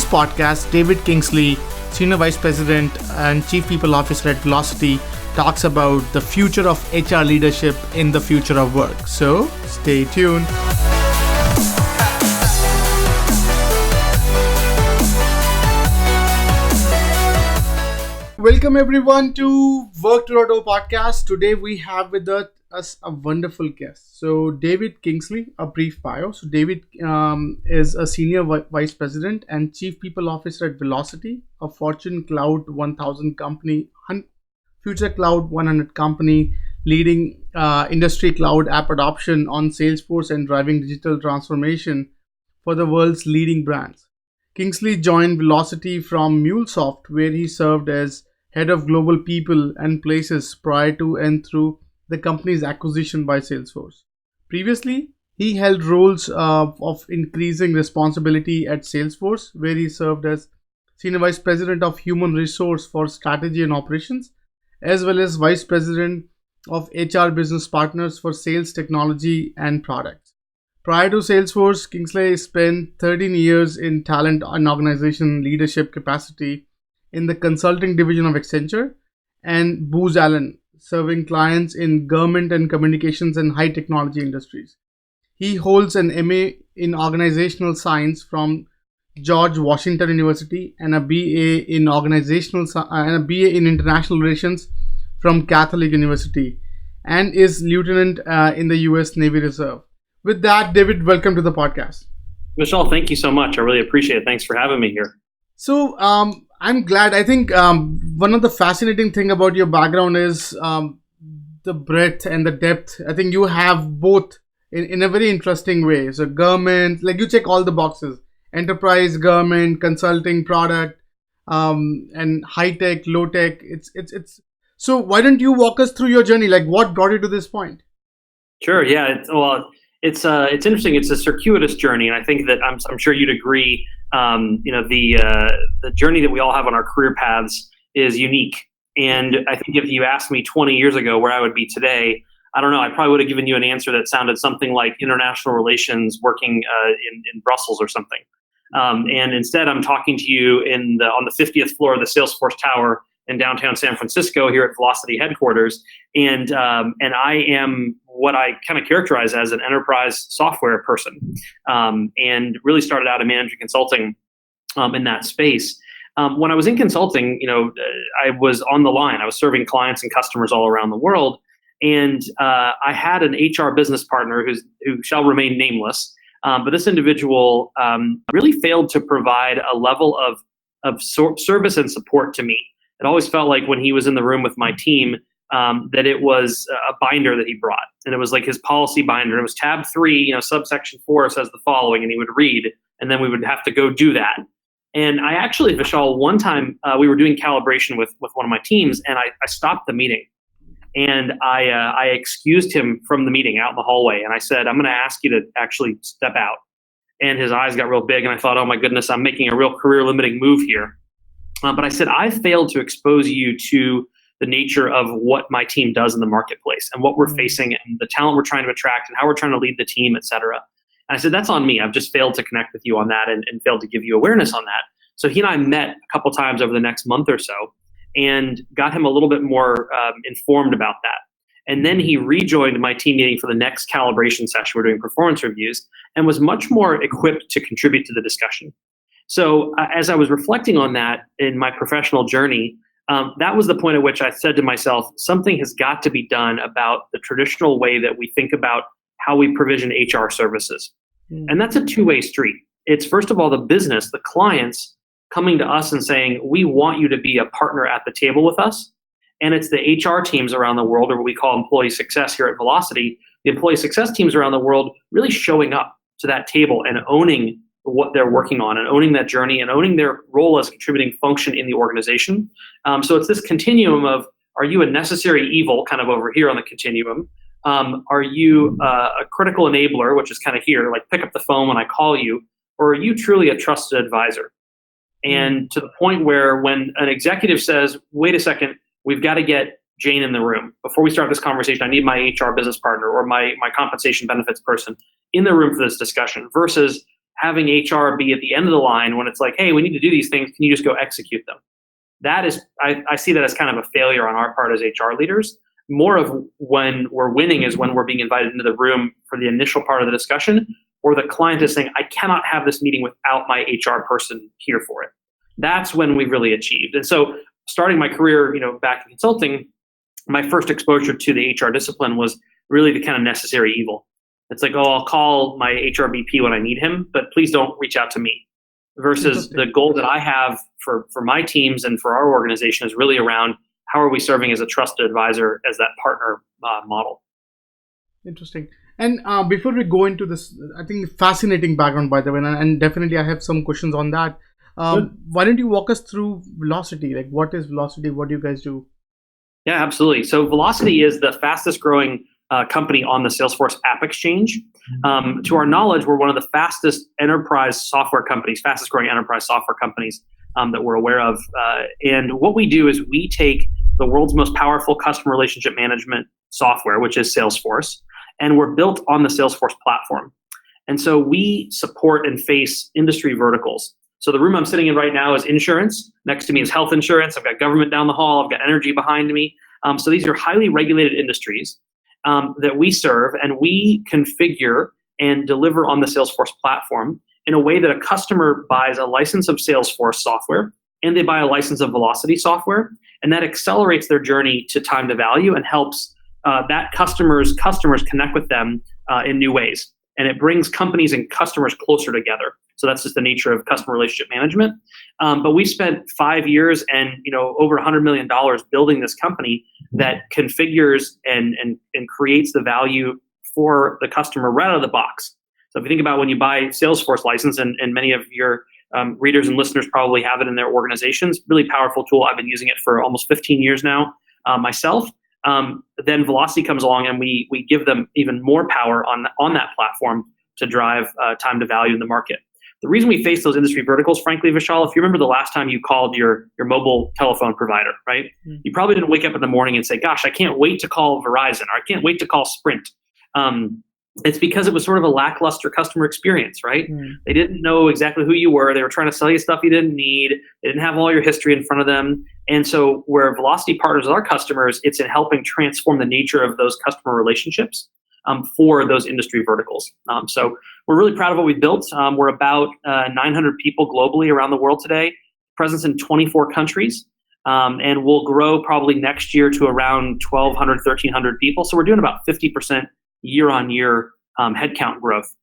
podcast, David Kingsley, Senior Vice President and Chief People Officer at Vlocity, talks about the future of HR leadership in the future of work. So stay tuned. Welcome everyone to Work 2.0 podcast. Today we have with us a wonderful guest. So David Kingsley, a brief bio. So David is a Senior Vice President and Chief People Officer at Vlocity, a Fortune Cloud 1000 company, Future Cloud 100 company, leading industry cloud app adoption on Salesforce and driving digital transformation for the world's leading brands. Kingsley joined Vlocity from MuleSoft, where he served as head of global people and places prior to and through the company's acquisition by Salesforce. Previously, he held roles of increasing responsibility at Salesforce, where he served as Senior Vice President of Human Resource for Strategy and Operations, as well as Vice President of HR Business Partners for Sales Technology and Products. Prior to Salesforce, Kingsley spent 13 years in talent and organization leadership capacity in the consulting division of Accenture and Booz Allen, serving clients in government and communications and high technology industries. He holds an MA in Organizational Science from George Washington University and a BA in International Relations from Catholic University, and is lieutenant in the U.S. Navy Reserve. With that, David, welcome to the podcast. Michelle, thank you so much. I really appreciate it. Thanks for having me here. So I'm glad. I think one of the fascinating thing about your background is the breadth and the depth. I think you have both in a very interesting way. So government, like you check all the boxes: enterprise, government, consulting, product, and high tech, low tech. It's. So why don't you walk us through your journey? Like what brought you to this point? Sure. Yeah. It's interesting. It's a circuitous journey, and I think that I'm sure you'd agree. The journey that we all have on our career paths is unique. And I think if you asked me 20 years ago where I would be today, I don't know. I probably would have given you an answer that sounded something like international relations, working in Brussels or something. And instead, I'm talking to you on the 50th floor of the Salesforce Tower in downtown San Francisco here at Vlocity headquarters. And I am what I kind of characterize as an enterprise software person, and really started out in management consulting in that space. When I was in consulting, I was on the line. I was serving clients and customers all around the world. And I had an HR business partner who shall remain nameless. But this individual really failed to provide a level of service and support to me. It always felt like when he was in the room with my team, that it was a binder that he brought. And it was like his policy binder. It was tab 3, subsection 4 says the following, and he would read, and then we would have to go do that. And I actually, Vishal, one time we were doing calibration with one of my teams, and I stopped the meeting. And I excused him from the meeting out in the hallway. And I said, I'm going to ask you to actually step out. And his eyes got real big, and I thought, oh my goodness, I'm making a real career limiting move here. But I said, I failed to expose you to the nature of what my team does in the marketplace and what we're facing and the talent we're trying to attract and how we're trying to lead the team, et cetera. And I said, that's on me. I've just failed to connect with you on that and failed to give you awareness on that. So he and I met a couple times over the next month or so and got him a little bit more informed about that. And then he rejoined my team meeting for the next calibration session. We're doing performance reviews, and was much more equipped to contribute to the discussion. So as I was reflecting on that in my professional journey, that was the point at which I said to myself, something has got to be done about the traditional way that we think about how we provision HR services. And that's a two-way street. It's first of all the business, the clients coming to us and saying, we want you to be a partner at the table with us. And it's the HR teams around the world, or what we call employee success here at Vlocity, the employee success teams around the world really showing up to that table and owning what they're working on and owning that journey and owning their role as a contributing function in the organization. So it's this continuum of, are you a necessary evil kind of over here on the continuum? Are you a critical enabler, which is kind of here, like pick up the phone when I call you, or are you truly a trusted advisor? And to the point where when an executive says, wait a second, we've got to get Jane in the room. Before we start this conversation, I need my HR business partner or my compensation benefits person in the room for this discussion, versus having HR be at the end of the line when it's like, hey, we need to do these things. Can you just go execute them? That is, I see that as kind of a failure on our part as HR leaders. More of when we're winning is when we're being invited into the room for the initial part of the discussion, or the client is saying, I cannot have this meeting without my HR person here for it. That's when we've really achieved. And so starting my career, back in consulting, my first exposure to the HR discipline was really the kind of necessary evil. It's like, I'll call my HR VP when I need him, but please don't reach out to me. Versus the goal that I have for my teams and for our organization is really around how are we serving as a trusted advisor, as that partner model. Interesting. And before we go into this, I think fascinating background, by the way, and definitely I have some questions on that. Why don't you walk us through Vlocity? Like, what is Vlocity? What do you guys do? Yeah, absolutely. So Vlocity is the fastest growing company on the Salesforce App Exchange. To our knowledge, we're one of the fastest growing enterprise software companies that we're aware of. And what we do is we take the world's most powerful customer relationship management software, which is Salesforce, and we're built on the Salesforce platform. And so we support and face industry verticals. So the room I'm sitting in right now is insurance. Next to me is health insurance. I've got government down the hall. I've got energy behind me. So these are highly regulated industries that we serve, and we configure and deliver on the Salesforce platform in a way that a customer buys a license of Salesforce software and they buy a license of Vlocity software, and that accelerates their journey to time to value and helps that customers connect with them in new ways. And it brings companies and customers closer together. So that's just the nature of customer relationship management. But we spent 5 years and over $100 million building this company that configures and creates the value for the customer right out of the box. So if you think about when you buy Salesforce license, and many of your readers and listeners probably have it in their organizations, really powerful tool. I've been using it for almost 15 years now myself. Then Vlocity comes along and we give them even more power on that platform to drive time to value in the market. The reason we face those industry verticals, frankly, Vishal, if you remember the last time you called your mobile telephone provider, right? Mm-hmm. You probably didn't wake up in the morning and say, gosh, I can't wait to call Verizon, or I can't wait to call Sprint. It's because it was sort of a lackluster customer experience, right? Mm-hmm. They didn't know exactly who you were. They were trying to sell you stuff you didn't need. They didn't have all your history in front of them. And so where Vlocity partners with our customers, it's in helping transform the nature of those customer relationships for those industry verticals. So we're really proud of what we built. We're about 900 people globally around the world today, presence in 24 countries, and we'll grow probably next year to around 1,200, 1,300 people. So we're doing about 50% year-on-year headcount growth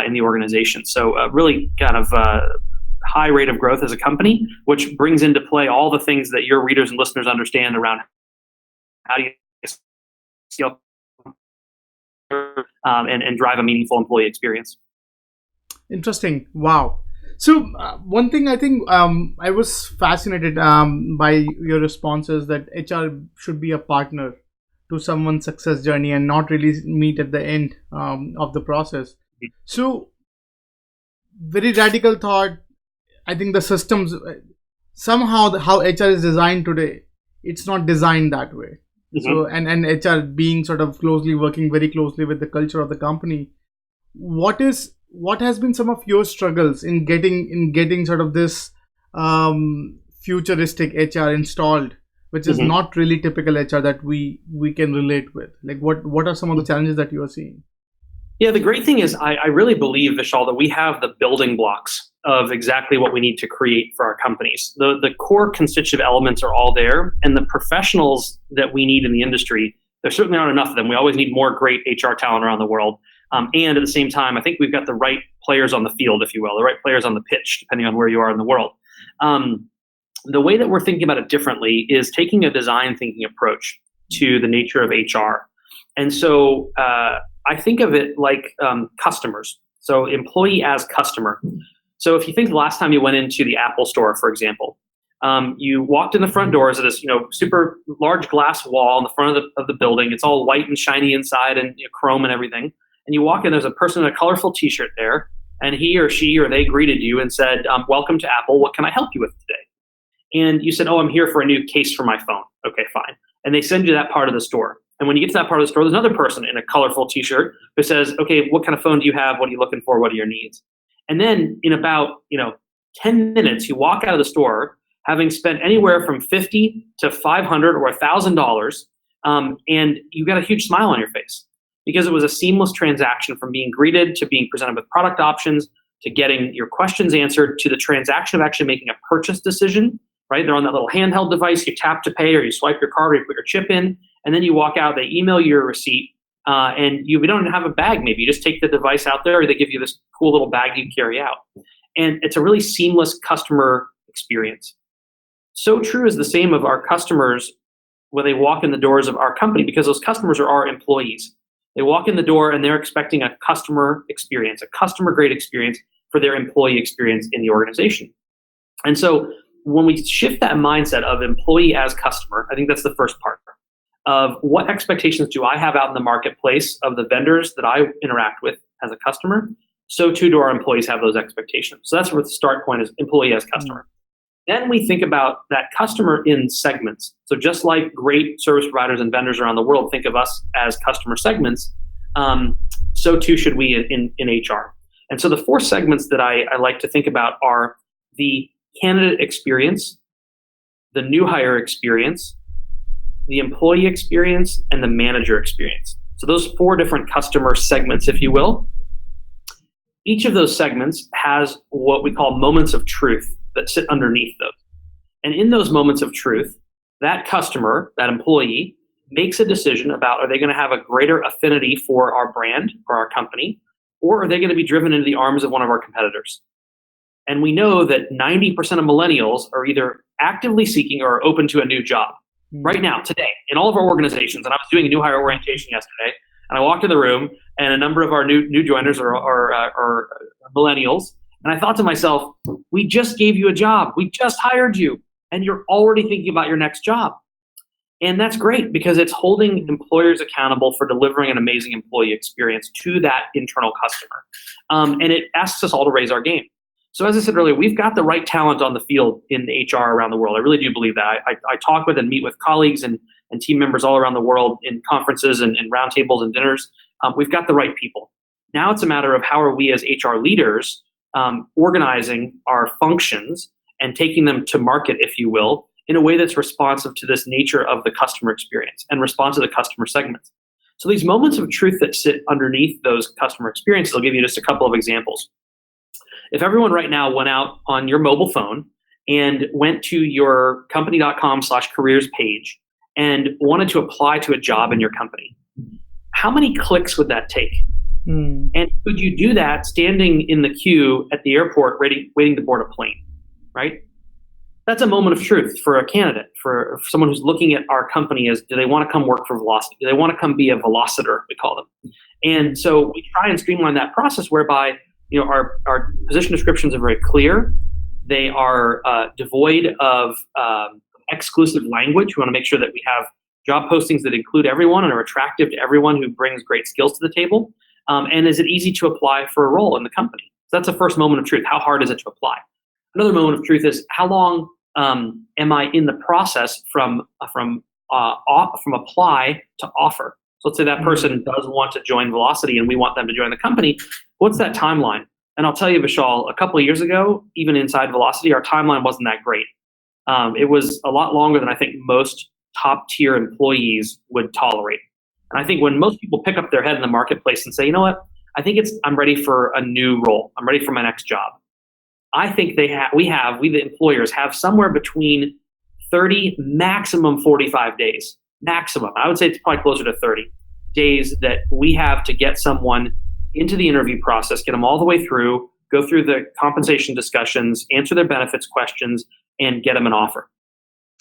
in the organization. So really kind of high rate of growth as a company, which brings into play all the things that your readers and listeners understand around how do you scale and drive a meaningful employee experience. Interesting. Wow. So one thing I think I was fascinated by your responses that HR should be a partner to someone's success journey and not really meet at the end of the process. So very radical thought. I think the systems, somehow how HR is designed today, it's not designed that way. Mm-hmm. So and HR being sort of working very closely with the culture of the company. What has been some of your struggles in getting sort of this futuristic HR installed, which is mm-hmm. not really typical HR that we can relate with? Like what are some of the challenges that you are seeing? Yeah, the great thing is I really believe, Vishal, that we have the building blocks of exactly what we need to create for our companies. The core constitutive elements are all there, and the professionals that we need in the industry, there certainly aren't enough of them. We always need more great HR talent around the world. And at the same time, I think we've got the right players on the field, if you will, the right players on the pitch, depending on where you are in the world. The way that we're thinking about it differently is taking a design thinking approach to the nature of HR. And so I think of it like customers. So employee as customer. So if you think the last time you went into the Apple store, for example, you walked in the front doors of this, super large glass wall in the front of the building. It's all white and shiny inside and chrome and everything. And you walk in, there's a person in a colorful t-shirt there, and he or she or they greeted you and said, welcome to Apple. What can I help you with today? And you said, oh, I'm here for a new case for my phone. Okay, fine. And they send you that part of the store. And when you get to that part of the store, there's another person in a colorful t-shirt who says, okay, what kind of phone do you have? What are you looking for? What are your needs? And then in about 10 minutes, you walk out of the store having spent anywhere from $50 to $500 or $1,000, and you got a huge smile on your face because it was a seamless transaction from being greeted to being presented with product options to getting your questions answered to the transaction of actually making a purchase decision, right? They're on that little handheld device. You tap to pay or you swipe your card or you put your chip in, and then you walk out. They email you your receipt, and you don't have a bag maybe. You just take the device out there or they give you this cool little bag you carry out. And it's a really seamless customer experience. So true is the same of our customers when they walk in the doors of our company, because those customers are our employees. They walk in the door and they're expecting a customer experience, a customer grade experience for their employee experience in the organization. And so when we shift that mindset of employee as customer, I think that's the first part of what expectations do I have out in the marketplace of the vendors that I interact with as a customer. So too do our employees have those expectations. So that's where the start point is, employee as customer. Then we think about that customer in segments. So just like great service providers and vendors around the world think of us as customer segments, so too should we in HR. And so the four segments that I like to think about are the candidate experience, the new hire experience, the employee experience, and the manager experience. So those four different customer segments, if you will. Each of those segments has what we call moments of truth that sit underneath those. And in those moments of truth, that customer, that employee, makes a decision about, are they going to have a greater affinity for our brand or our company, or are they going to be driven into the arms of one of our competitors? And we know that 90% of millennials are either actively seeking or open to a new job. Right now, today, in all of our organizations, and I was doing a new hire orientation yesterday, and I walked in the room, and a number of our new joiners are millennials, and I thought to myself, we just gave you a job. We just hired you, and you're already thinking about your next job. And that's great because it's holding employers accountable for delivering an amazing employee experience to that internal customer. And it asks us all to raise our game. So as I said earlier, we've got the right talent on the field in HR around the world. I really do believe that. I talk with and meet with colleagues and team members all around the world in conferences and roundtables and dinners. We've got the right people. Now it's a matter of how are we as HR leaders organizing our functions and taking them to market, if you will, in a way that's responsive to this nature of the customer experience and responsive to the customer segments. So these moments of truth that sit underneath those customer experiences, I'll give you just a couple of examples. If everyone right now went out on your mobile phone and went to your company.com/careers page and wanted to apply to a job in your company, how many clicks would that take? And could you do that standing in the queue at the airport waiting to board a plane, right? That's a moment of truth for a candidate, for someone who's looking at our company as, do they want to come work for Vlocity? Do they want to come be a Velocitor, we call them? And so we try and streamline that process whereby our position descriptions are very clear. They are devoid of exclusive language. We want to make sure that we have job postings that include everyone and are attractive to everyone who brings great skills to the table. And is it easy to apply for a role in the company? So that's the first moment of truth. How hard is it to apply? Another moment of truth is how long am I in the process from apply to offer? So let's say that person does want to join Vlocity and we want them to join the company. What's that timeline? And I'll tell you, Vishal, a couple of years ago, even inside Vlocity, our timeline wasn't that great. It was a lot longer than I think most top tier employees would tolerate. And I think when most people pick up their head in the marketplace and say, you know what, I think I'm ready for a new role. I'm ready for my next job. I think we the employers have somewhere between 30, maximum 45 days, maximum. I would say it's probably closer to 30 days that we have to get someone into the interview process, get them all the way through, go through the compensation discussions, answer their benefits questions, and get them an offer.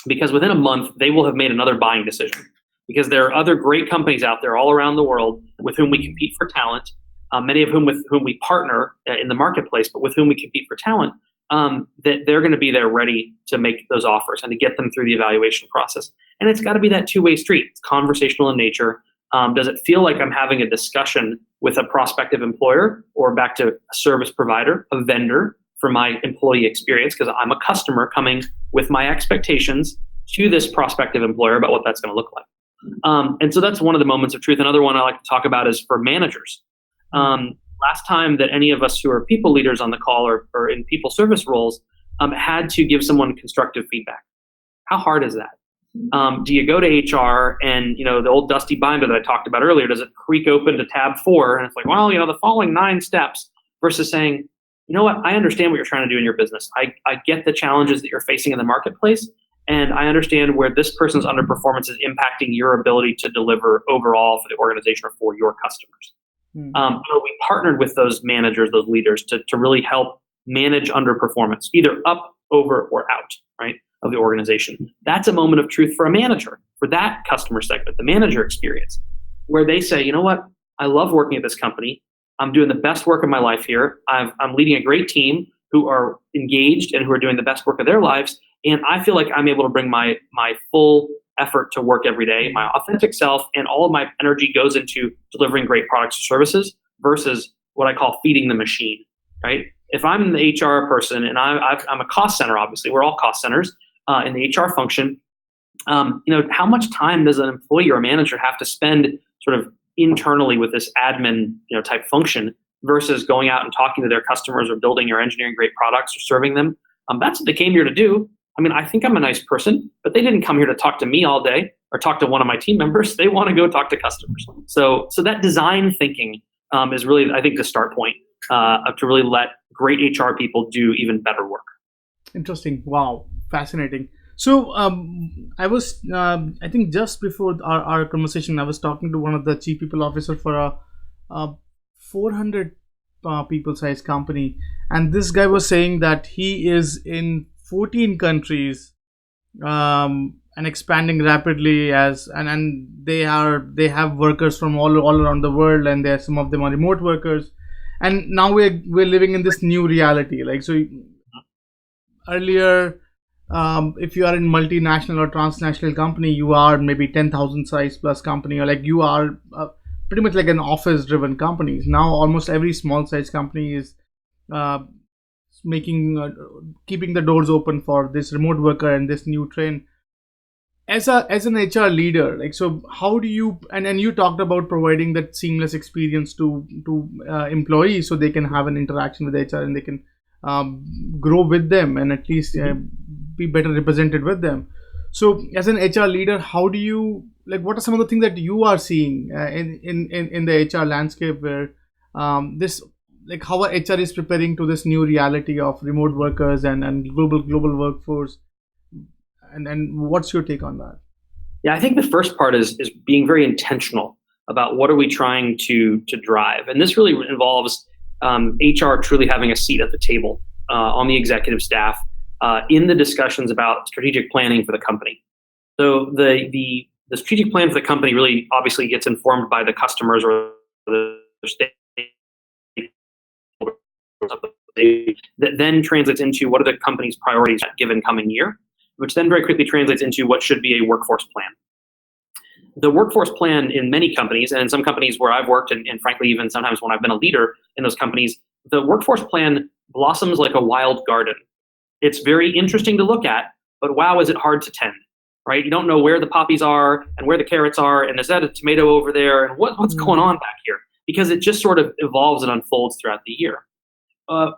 Because within a month, they will have made another buying decision. Because there are other great companies out there all around the world with whom we compete for talent, many of whom with whom we partner in the marketplace, but with whom we compete for talent, that they're going to be there ready to make those offers and to get them through the evaluation process. And it's got to be that two-way street. It's conversational in nature. Does it feel like I'm having a discussion with a prospective employer or back to a service provider, a vendor for my employee experience? Because I'm a customer coming with my expectations to this prospective employer about what that's going to look like. And so that's one of the moments of truth. Another one I like to talk about is for managers. last time that any of us who are people leaders on the call or in people service roles had to give someone constructive feedback? How hard is that? Do you go to HR and, the old dusty binder that I talked about earlier, does it creak open to tab 4? And it's like, well, the following 9 steps, versus saying, you know what, I understand what you're trying to do in your business. I get the challenges that you're facing in the marketplace. And I understand where this person's underperformance is impacting your ability to deliver overall for the organization or for your customers. So we partnered with those managers, those leaders, to really help manage underperformance, either up, over, or out, right, of the organization. That's a moment of truth for a manager, for that customer segment, the manager experience, where they say, you know what, I love working at this company. I'm doing the best work of my life here. I'm leading a great team who are engaged and who are doing the best work of their lives. And I feel like I'm able to bring my full effort to work every day, my authentic self, and all of my energy goes into delivering great products or services versus what I call feeding the machine, right? If I'm the HR person and I'm a cost center, obviously, we're all cost centers in the HR function, how much time does an employee or a manager have to spend sort of internally with this admin, type function versus going out and talking to their customers or building or engineering great products or serving them? That's what they came here to do. I think I'm a nice person, but they didn't come here to talk to me all day or talk to one of my team members. They want to go talk to customers. So that design thinking is really, I think, the start point to really let great HR people do even better work. Interesting. Wow. Fascinating. So I was, I think just before our conversation, I was talking to one of the chief people officer for a 400 people size company. And this guy was saying that he is in 14 countries and expanding rapidly and they have workers from all around the world, and some of them are remote workers. And now we're living in this new reality. Like, so earlier, if you are in multinational or transnational company, you are maybe 10,000 size plus company, or like you are pretty much like an office driven company. Now almost every small size company is keeping the doors open for this remote worker and this new trend. As an HR leader, like, so how do you, and you talked about providing that seamless experience to employees so they can have an interaction with HR and they can grow with them and at least be better represented with them. So as an HR leader, how do you, like, what are some of the things that you are seeing in the HR landscape where this, like, how HR is preparing to this new reality of remote workers and global workforce? And what's your take on that? Yeah, I think the first part is being very intentional about what are we trying to drive. And this really involves HR truly having a seat at the table on the executive staff in the discussions about strategic planning for the company. So the strategic plan for the company really obviously gets informed by the customers or the stakeholders. That then translates into what are the company's priorities at a given coming year, which then very quickly translates into what should be a workforce plan. The workforce plan in many companies, and in some companies where I've worked, and frankly, even sometimes when I've been a leader in those companies, the workforce plan blossoms like a wild garden. It's very interesting to look at, but wow, is it hard to tend, right? You don't know where the poppies are and where the carrots are, and is that a tomato over there, and what's going on back here? Because it just sort of evolves and unfolds throughout the year.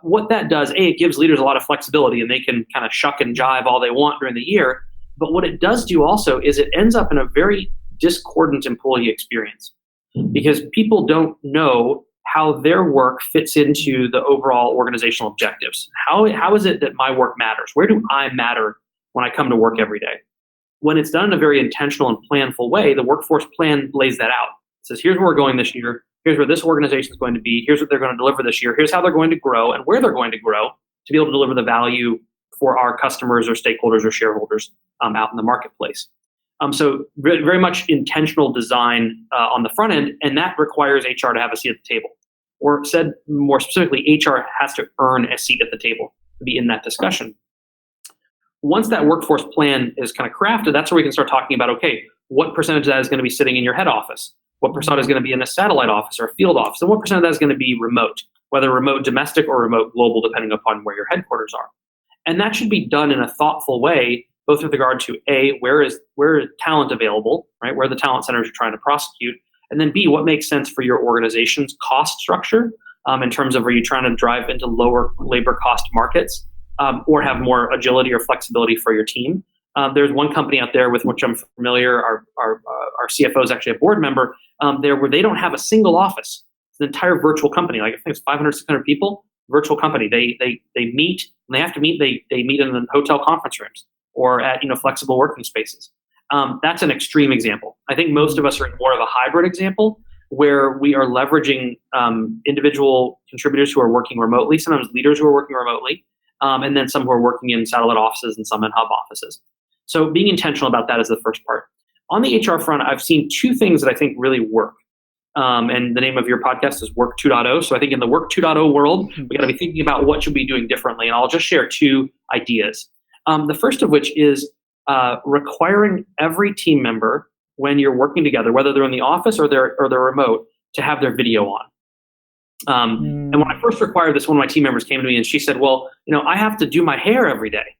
What that does, it gives leaders a lot of flexibility and they can kind of shuck and jive all they want during the year. But what it does do also is it ends up in a very discordant employee experience because people don't know how their work fits into the overall organizational objectives. How is it that my work matters? Where do I matter when I come to work every day? When it's done in a very intentional and planful way, the workforce plan lays that out. It says, here's where we're going this year. Here's where this organization is going to be. Here's what they're going to deliver this year. Here's how they're going to grow and where they're going to grow to be able to deliver the value for our customers or stakeholders or shareholders out in the marketplace. So very much intentional design on the front end, and that requires HR to have a seat at the table. Or said more specifically, HR has to earn a seat at the table to be in that discussion. Once that workforce plan is kind of crafted, that's where we can start talking about, okay, what percentage of that is going to be sitting in your head office? What percent is going to be in a satellite office or a field office? And what percent of that is going to be remote, whether remote domestic or remote global, depending upon where your headquarters are. And that should be done in a thoughtful way, both with regard to A, where is talent available, right? Where are the talent centers you're trying to prosecute? And then B, what makes sense for your organization's cost structure in terms of, are you trying to drive into lower labor cost markets, or have more agility or flexibility for your team? There's one company out there with which I'm familiar. Our CFO is actually a board member there, where they don't have a single office. It's an entire virtual company. Like, I think it's 500, 600 people. Virtual company. They meet when they have to meet. They meet in the hotel conference rooms or at flexible working spaces. That's an extreme example. I think most of us are in more of a hybrid example, where we are leveraging individual contributors who are working remotely, sometimes leaders who are working remotely, and then some who are working in satellite offices and some in hub offices. So being intentional about that is the first part. On the HR front, I've seen two things that I think really work. And the name of your podcast is Work 2.0. So I think in the Work 2.0 world, we got to be thinking about what should we be doing differently. And I'll just share two ideas. The first of which is requiring every team member, when you're working together, whether they're in the office or they're remote, to have their video on. And when I first required this, one of my team members came to me and she said, well, I have to do my hair every day.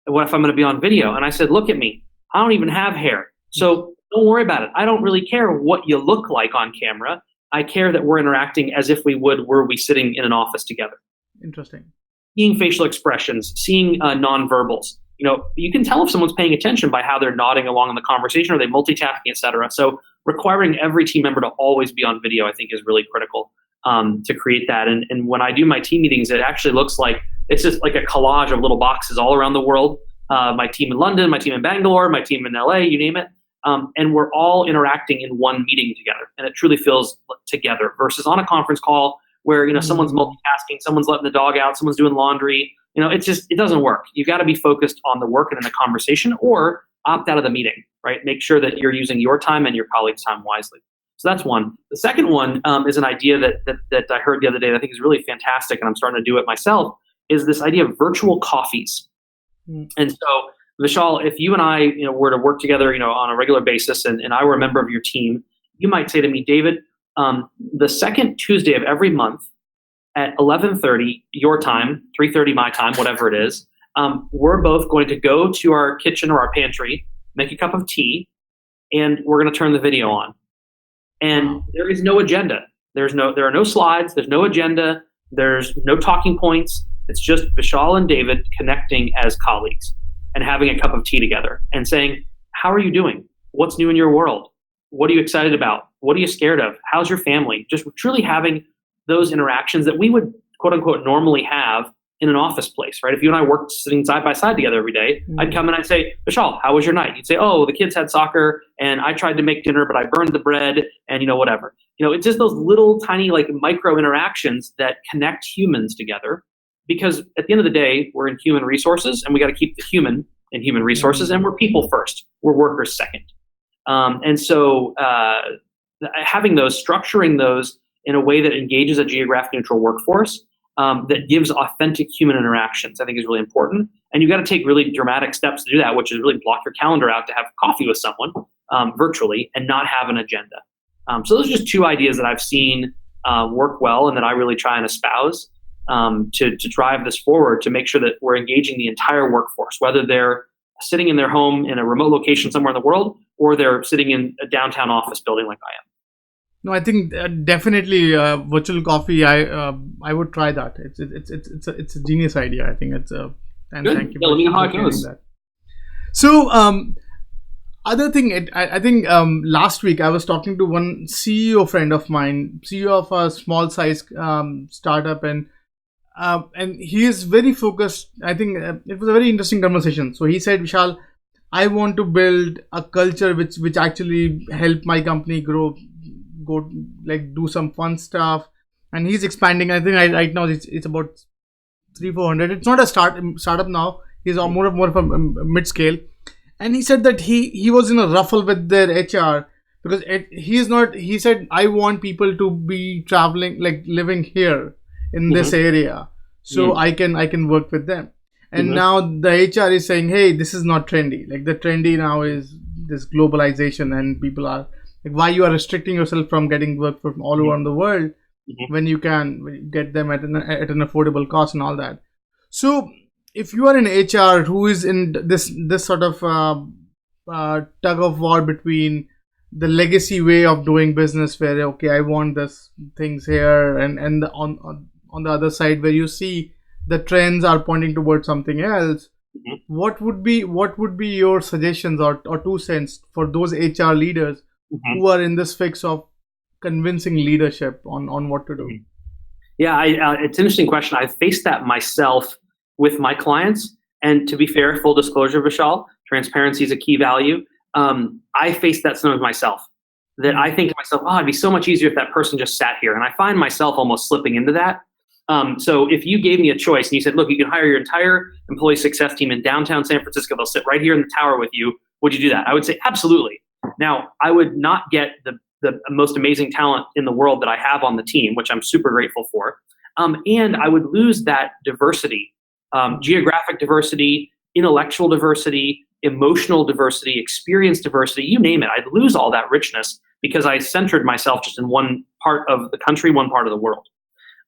What if I'm going to be on video? And I said, look at me. I don't even have hair. So don't worry about it. I don't really care what you look like on camera. I care that we're interacting as if we were we sitting in an office together. Interesting. Seeing facial expressions, seeing nonverbals. You can tell if someone's paying attention by how they're nodding along in the conversation, or they multitasking, et cetera. So requiring every team member to always be on video, I think, is really critical to create that. And when I do my team meetings, it actually looks like it's just like a collage of little boxes all around the world. My team in London, my team in Bangalore, my team in LA, you name it. And we're all interacting in one meeting together. And it truly feels together versus on a conference call where, someone's multitasking, someone's letting the dog out, someone's doing laundry. It doesn't work. You've got to be focused on the work and in the conversation, or opt out of the meeting, right? Make sure that you're using your time and your colleagues' time wisely. So that's one. The second one is an idea that I heard the other day that I think is really fantastic, and I'm starting to do it myself, is this idea of virtual coffees. And so, Vishal, if you and I were to work together on a regular basis, and I were a member of your team, you might say to me, David, the second Tuesday of every month at 11:30 your time, 3:30 my time, whatever it is, we're both going to go to our kitchen or our pantry, make a cup of tea, and we're going to turn the video on. And there is no agenda. There are no slides. There's no agenda. There's no talking points. It's just Vishal and David connecting as colleagues and having a cup of tea together and saying, how are you doing? What's new in your world? What are you excited about? What are you scared of? How's your family? Just truly having those interactions that we would, quote unquote, normally have in an office place, right? If you and I worked sitting side by side together every day, I'd come and I'd say, Vishal, how was your night? You'd say, oh, the kids had soccer and I tried to make dinner, but I burned the bread and whatever. It's just those little tiny like micro interactions that connect humans together, because at the end of the day, we're in human resources and we got to keep the human in human resources, and we're people first. We're workers second. And so having those, structuring those in a way that engages a geographic neutral workforce, that gives authentic human interactions, I think is really important. And you've got to take really dramatic steps to do that, which is really block your calendar out to have coffee with someone virtually and not have an agenda. So those are just two ideas that I've seen work well and that I really try and espouse to drive this forward, to make sure that we're engaging the entire workforce, whether they're sitting in their home in a remote location somewhere in the world or they're sitting in a downtown office building like I am. No, I think definitely virtual coffee. I would try that. It's a genius idea. I think it's a and good. Thank you. Let me know how it goes. That. So other thing, I think last week I was talking to one CEO friend of mine, CEO of a small size startup, and he is very focused. I think it was a very interesting conversation. So he said, Vishal, I want to build a culture which actually help my company grow. Go like do some fun stuff, and he's expanding. I think right now it's about 300-400. It's not a startup now. He's more of a mid scale, and he said that he was in a ruffle with their HR because he's not. He said, I want people to be traveling, like living here in this area, so I can work with them. And now the HR is saying, hey, this is not trendy. Like the trendy now is this globalization, and people are like, why you are restricting yourself from getting work from all around the world when you can get them at an affordable cost and all that. So if you are in HR who is in this sort of tug of war between the legacy way of doing business, where okay, I want this things here, and on the other side where you see the trends are pointing towards something else. Mhm. What would be your suggestions or 2 cents for those HR leaders Mhm. who are in this fix of convincing leadership on what to do? Mhm. Yeah, it's an interesting question. I've faced that myself with my clients. And to be fair, full disclosure, Vishal, transparency is a key value. I faced that sometimes myself. That I Mm, think to myself, oh, it'd be so much easier if that person just sat here. And I find myself almost slipping into that. So if you gave me a choice and you said, look, you can hire your entire employee success team in downtown San Francisco, they'll sit right here in the tower with you, would you do that? I would say absolutely. Now, I would not get the most amazing talent in the world that I have on the team, which I'm super grateful for. And I would lose that diversity, mm, geographic diversity, intellectual diversity, emotional diversity, experience diversity, you name it. I'd lose all that richness because I centered myself just in one part of the country, one part of the world.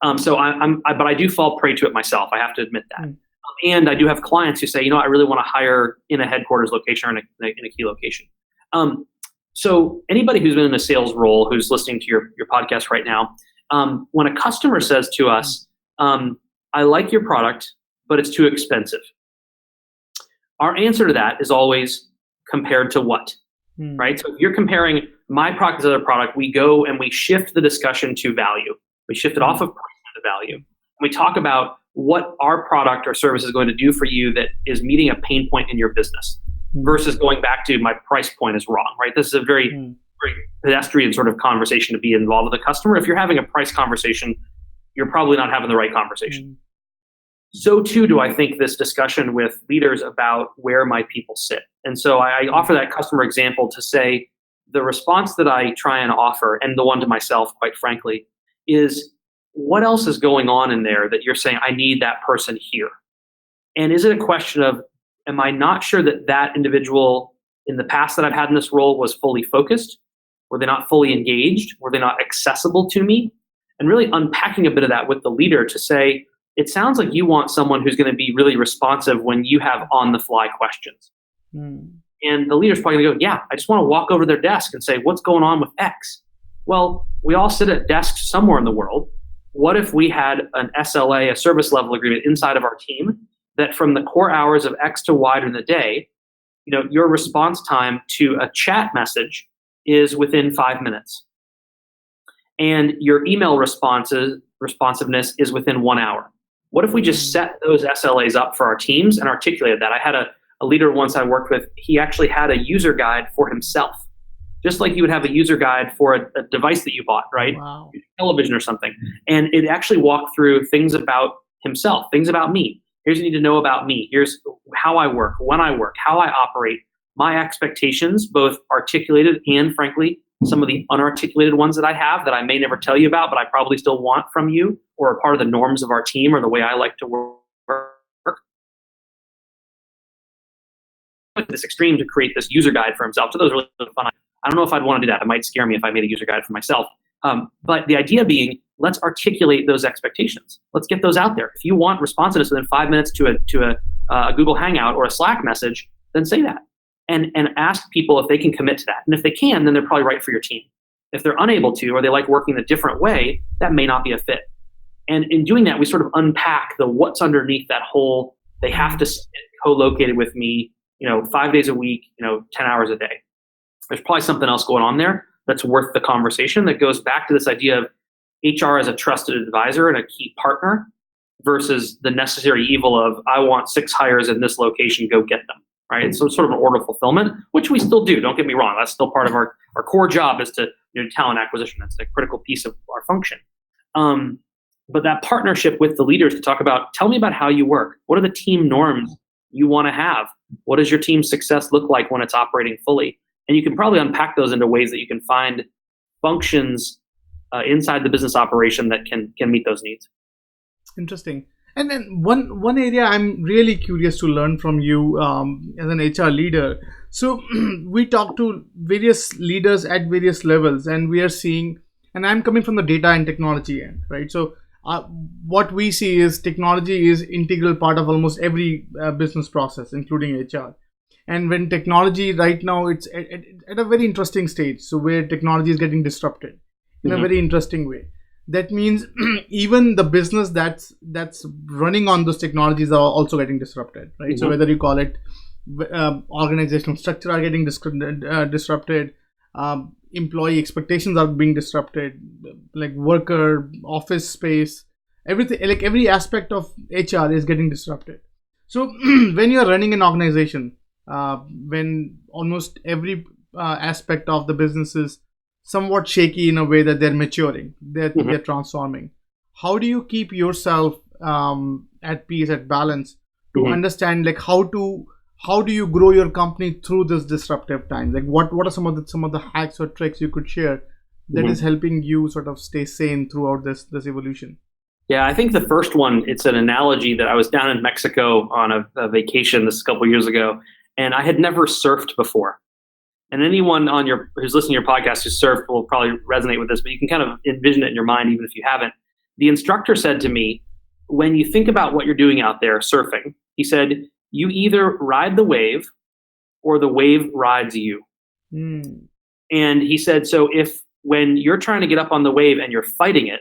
But I do fall prey to it myself. I have to admit that. mm, And I do have clients who say, I really want to hire in a headquarters location or in a key location. Um, so anybody who's been in a sales role, who's listening to your podcast right now, when a customer says to mm, us, I like your product, but it's too expensive. Our answer to that is always compared to what, mm, right? So if you're comparing my product to other product, we go and we shift the discussion to value. We shift it off mm, of price to value. We talk about what our product or service is going to do for you that is meeting a pain point in your business mm, versus going back to my price point is wrong, right? This is a very, mm, very pedestrian sort of conversation to be involved with a customer. If you're having a price conversation, you're probably not having the right conversation. mm, So too do I think this discussion with leaders about where my people sit. And so I mm, offer that customer example to say the response that I try and offer, and the one to myself, quite frankly, is what else is going on in there that you're saying, I need that person here? And is it a question of, am I not sure that that individual in the past that I've had in this role was fully focused? Were they not fully engaged? Were they not accessible to me? And really unpacking a bit of that with the leader to say, it sounds like you want someone who's going to be really responsive when you have on the fly questions. mm, And the leader's probably going to go, yeah, I just want to walk over to their desk and say, what's going on with X? Well, we all sit at desks somewhere in the world. What if we had an SLA, a service level agreement inside of our team that from the core hours of X to Y during the day, your response time to a chat message is within 5 minutes. And your email responsiveness is within 1 hour. What if we just mm, set those SLAs up for our teams and articulated that? I had a leader once I worked with, he actually had a user guide for himself, just like you would have a user guide for a device that you bought, right? wow. Television or something. And it actually walked through things about himself, things about me. Here's what you need to know about me. Here's how I work, when I work, how I operate, my expectations, both articulated and frankly, some of the unarticulated ones that I have that I may never tell you about, but I probably still want from you or are part of the norms of our team or the way I like to work. This extreme to create this user guide for himself. So that was really fun. I don't know if I'd want to do that. It might scare me if I made a user guide for myself. But the idea being, let's articulate those expectations. Let's get those out there. If you want responsiveness within 5 minutes to a Google Hangout or a Slack message, then say that. And ask people if they can commit to that. And if they can, then they're probably right for your team. If they're unable to, or they like working a different way, that may not be a fit. And in doing that, we sort of unpack the what's underneath that whole, they have to sit co-located with me, 5 days a week, 10 hours a day. There's probably something else going on there that's worth the conversation that goes back to this idea of HR as a trusted advisor and a key partner versus the necessary evil of, I want 6 hires in this location, go get them. Right. So it's sort of an order fulfillment, which we still do. Don't get me wrong. That's still part of our core job is to talent acquisition. That's a critical piece of our function. But that partnership with the leaders to talk about, tell me about how you work. What are the team norms you want to have? What does your team's success look like when it's operating fully? And you can probably unpack those into ways that you can find functions inside the business operation that can meet those needs. Interesting. And then one area I'm really curious to learn from you as an HR leader. So we talk to various leaders at various levels, and we are seeing, and I'm coming from the data and technology end, right? So what we see is technology is integral part of almost every business process, including HR. And when technology right now, it's at a very interesting stage. So where technology is getting disrupted in a Mhm. very interesting way. That means even the business that's running on those technologies are also getting disrupted, right? So Mhm. whether you call it organizational structure are getting disrupted, employee expectations are being disrupted, like worker office space, everything, like every aspect of HR is getting disrupted. So when you are running an organization, when almost every aspect of the business is somewhat shaky in a way that they're maturing, Mhm. they're transforming. How do you keep yourself at peace, at balance, to Mhm. understand like how do you grow your company through this disruptive time? Like what are some of the hacks or tricks you could share that is Mhm. helping you sort of stay sane throughout this evolution? Yeah, I think the first one, it's an analogy that I was down in Mexico on a vacation this a couple years ago, and I had never surfed before. And anyone on your who's listening to your podcast who's surfed will probably resonate with this, but you can kind of envision it in your mind, even if you haven't. The instructor said to me, when you think about what you're doing out there surfing, he said, you either ride the wave or the wave rides you. Hmm. And he said, so if when you're trying to get up on the wave and you're fighting it,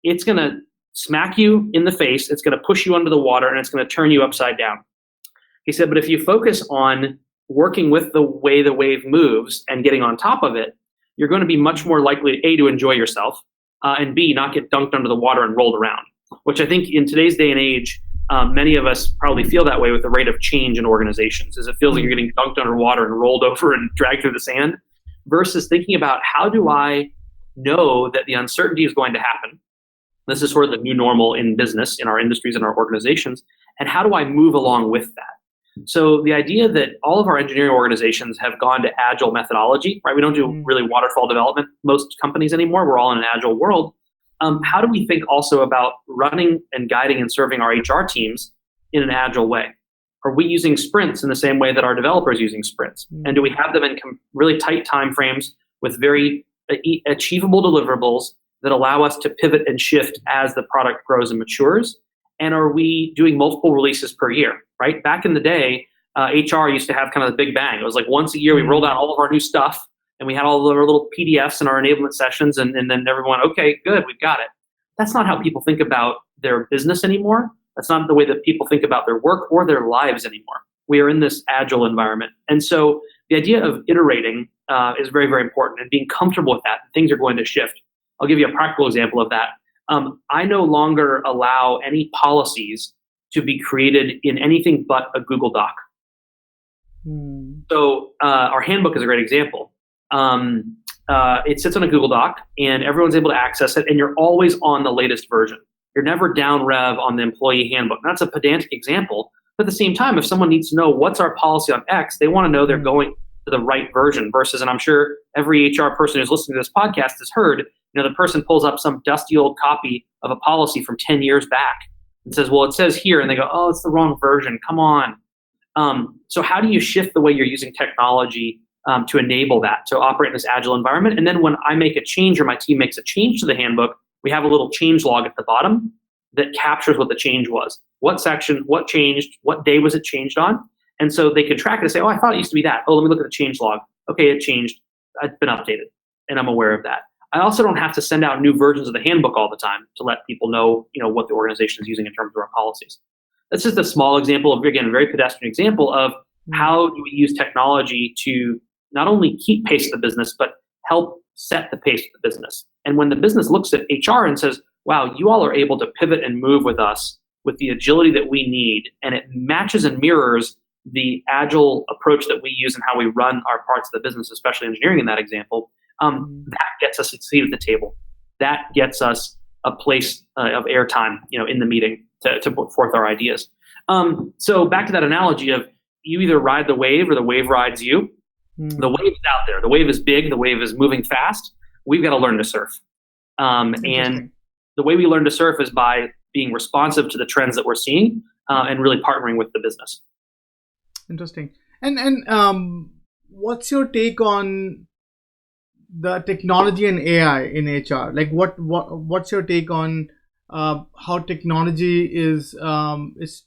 it's going to smack you in the face, it's going to push you under the water, and it's going to turn you upside down. He said, but if you focus on working with the way the wave moves and getting on top of it, you're going to be much more likely, A, to enjoy yourself, and B, not get dunked under the water and rolled around, which I think in today's day and age, many of us probably feel that way with the rate of change in organizations, is it feels like you're Hmm. getting dunked underwater and rolled over and dragged through the sand, versus thinking about how do I know that the uncertainty is going to happen. This is sort of the new normal in business, in our industries, in our organizations. And how do I move along with that? So the idea that all of our engineering organizations have gone to agile methodology, right? We don't do Hmm. really waterfall development, most companies anymore. We're all in an agile world. How do we think also about running and guiding and serving our HR teams in an agile way? Are we using sprints in the same way that our developers are using sprints? And do we Hmm. have them in really tight time frames with very achievable deliverables that allow us to pivot and shift as the product grows and matures? And are we doing multiple releases per year, right? Back in the day, HR used to have kind of the big bang. It was like once a year we rolled Hmm. out all of our new stuff and we had all of our little PDFs and our enablement sessions, and then everyone, okay, good, we've got it. That's not how people think about their business anymore. That's not the way that people think about their work or their lives anymore. We are in this agile environment. And so the idea of iterating is very, very important and being comfortable with that. Things are going to shift. I'll give you a practical example of that. I no longer allow any policies to be created in anything but a Google Doc. Hmm. So our handbook is a great example. It sits on a Google Doc, and everyone's able to access it, and you're always on the latest version. You're never down rev on the employee handbook. That's a pedantic example, but at the same time, if someone needs to know what's our policy on X, they want to know they're Hmm. going to the right version. Versus, and I'm sure every HR person who's listening to this podcast has heard, the person pulls up some dusty old copy of a policy from 10 years back and says, "Well, it says here," and they go, "Oh, it's the wrong version. Come on." So how do you shift the way you're using technology to enable that, to operate in this agile environment? And then when I make a change or my team makes a change to the handbook, we have a little change log at the bottom that captures what the change was. What section, what changed, what day was it changed on? And so they can track it and say, oh, I thought it used to be that. Oh, let me look at the change log. Okay, it changed. It's been updated. And I'm aware of that. I also don't have to send out new versions of the handbook all the time to let people know, what the organization is using in terms of our policies. That's just a small example of, again, a very pedestrian example of Hmm. how do we use technology to not only keep pace with the business, but help set the pace of the business. And when the business looks at HR and says, wow, you all are able to pivot and move with us with the agility that we need, and it matches and mirrors the agile approach that we use and how we run our parts of the business, especially engineering in that example, Hmm. that gets us a seat at the table. That gets us a place of airtime, in the meeting to put forth our ideas. So back to that analogy of you either ride the wave or the wave rides you. The Hmm. wave's out there. The wave is big. The wave is moving fast. We've got to learn to surf. And Interesting. the way we learn to surf is by being responsive to the trends that we're seeing and really partnering with the business. Interesting. And what's your take on the technology and AI in HR? Like, what's your take on how technology is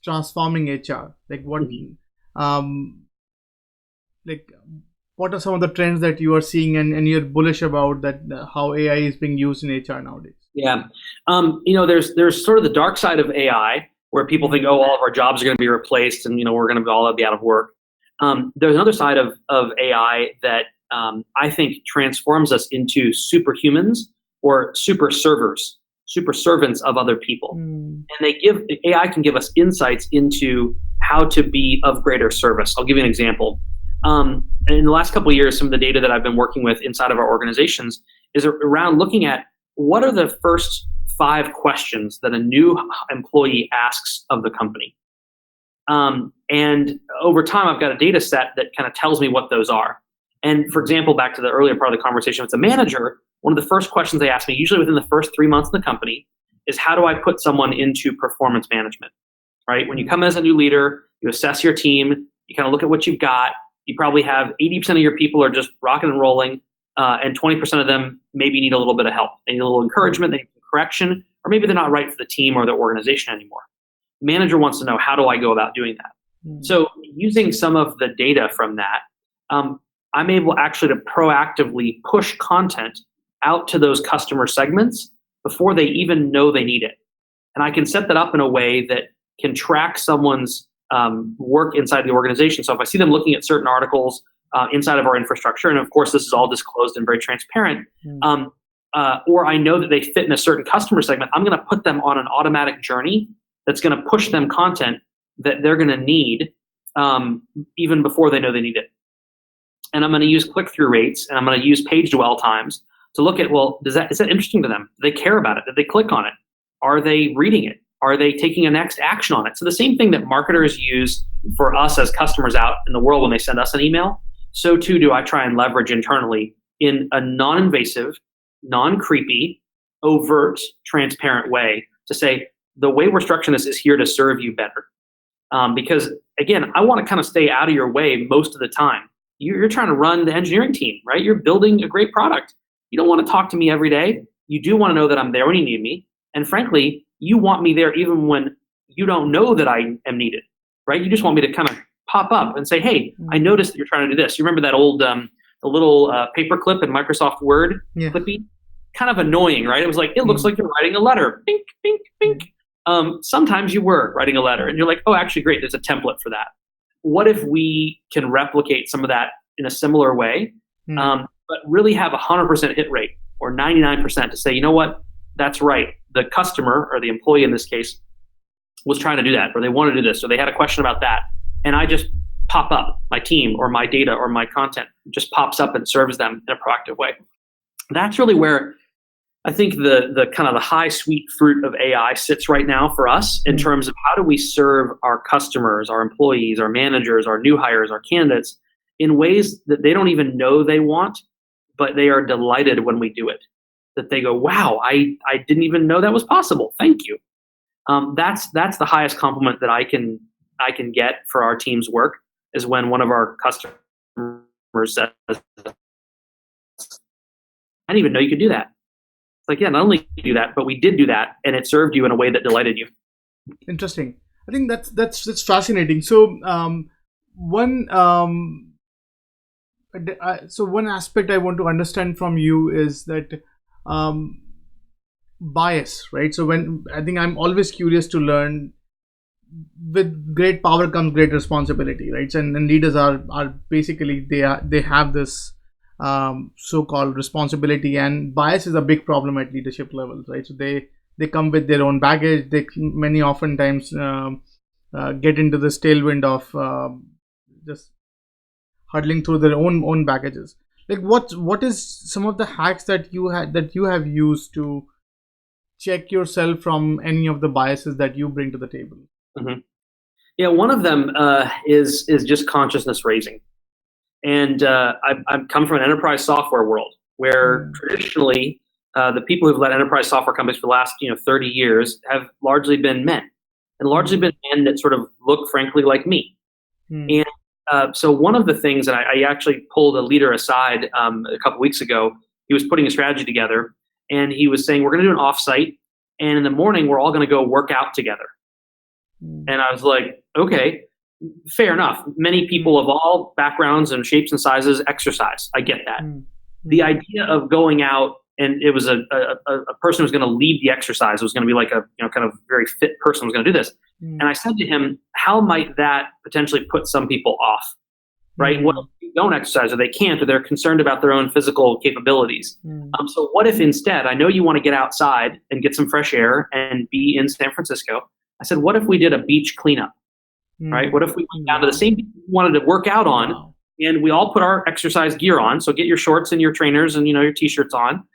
transforming HR? Like, what Mhm. um, like what are some of the trends that you are seeing and you're bullish about that how AI is being used in HR nowadays? Yeah. There's sort of the dark side of AI where people think, oh, all of our jobs are going to be replaced and, we're going to all be out of work. There's another side of AI that I think transforms us into superhumans or super servants of other people. And AI can give us insights into how to be of greater service. I'll give you an example. In the last couple of years, some of the data that I've been working with inside of our organizations is around looking at what are the first 5 questions that a new employee asks of the company. And over time, I've got a data set that kind of tells me what those are. And for example, back to the earlier part of the conversation with the manager, one of the first questions they ask me, usually within the first 3 months in the company, is how do I put someone into performance management, right? When you come as a new leader, you assess your team, you kind of look at what you've got. You probably have 80% of your people are just rocking and rolling, and 20% of them maybe need a little bit of help. They need a little encouragement, they need correction, or maybe they're not right for the team or the organization anymore. The manager wants to know, how do I go about doing that? So using some of the data from that, I'm able actually to proactively push content out to those customer segments before they even know they need it. And I can set that up in a way that can track someone's work inside the organization. So if I see them looking at certain articles inside of our infrastructure, and of course this is all disclosed and very transparent, or I know that they fit in a certain customer segment, I'm going to put them on an automatic journey that's going to push them content that they're going to need even before they know they need it. And I'm going to use click-through rates, and I'm going to use page dwell times to look at, well, is that interesting to them? Do they care about it? Did they click on it? Are they reading it? Are they taking a next action on it? So the same thing that marketers use for us as customers out in the world when they send us an email, so too do I try and leverage internally in a non-invasive, non-creepy, overt, transparent way to say, the way we're structuring this is here to serve you better. Because again, I want to kind of stay out of your way most of the time. You're trying to run the engineering team, right? You're building a great product. You don't want to talk to me every day. You do want to know that I'm there when you need me. And frankly, you want me there even when you don't know that I am needed, right? You just want me to kind of pop up and say, hey, I noticed that you're trying to do this. You remember that old, the little paper clip in Microsoft Word clippy? Kind of annoying, right? It was like, it looks like you're writing a letter. Bink, bink, bink. Sometimes you were writing a letter and you're like, oh, actually, great. There's a template for that. What if we can replicate some of that in a similar way, but really have 100% hit rate or 99% to say, you know what, that's right. The customer or the employee in this case was trying to do that, or they want to do this, or they had a question about that. And I just pop up my team or my data or my content just pops up and serves them in a proactive way. That's really where I think the kind of the high sweet fruit of AI sits right now for us in terms of how do we serve our customers, our employees, our managers, our new hires, our candidates in ways that they don't even know they want, but they are delighted when we do it. That they go, wow, I didn't even know that was possible. Thank you. That's the highest compliment that I can get for our team's work is when one of our customers says, I didn't even know you could do that. It's like, yeah, not only do that, but we did do that, and it served you in a way that delighted you. Interesting. I think that's fascinating. So one one aspect I want to understand from you is that bias, right? So when I think I'm always curious to learn. With great power comes great responsibility, right? And leaders are basically they have this so-called responsibility, and bias is a big problem at leadership levels, right? So they come with their own baggage. They many oftentimes get into this tailwind of just huddling through their own baggages. Like what is some of the hacks that you have used to check yourself from any of the biases that you bring to the table? Mm-hmm. Yeah, one of them is just consciousness raising, and I've come from an enterprise software world where traditionally the people who've led enterprise software companies for the last 30 years have largely been men, and largely been men that sort of look frankly like me. And so one of the things that I actually pulled a leader aside a couple weeks ago. He was putting a strategy together, and he was saying we're going to do an offsite, and in the morning we're all going to go work out together. And I was like, okay. Fair enough. Many people of all backgrounds and shapes and sizes exercise. I get that. The idea of going out and it was a person who was going to lead the exercise. It was going to be like a kind of very fit person who was going to do this. And I said to him, how might that potentially put some people off, right? What if they don't exercise or they can't or they're concerned about their own physical capabilities? So what if instead, I know you want to get outside and get some fresh air and be in San Francisco. I said, what if we did a beach cleanup, right? What if we went down to the same beach we wanted to work out on and we all put our exercise gear on? So get your shorts and your trainers and, your t-shirts on.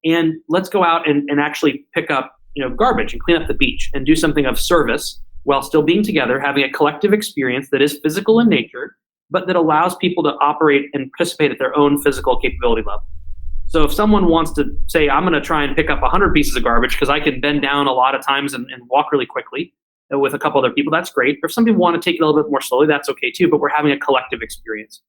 And let's go out and actually pick up, garbage and clean up the beach and do something of service while still being together, having a collective experience that is physical in nature, but that allows people to operate and participate at their own physical capability level. So if someone wants to say, I'm going to try and pick up 100 pieces of garbage because I can bend down a lot of times and walk really quickly with a couple other people, that's great. Or if some people want to take it a little bit more slowly, that's okay too, but we're having a collective experience.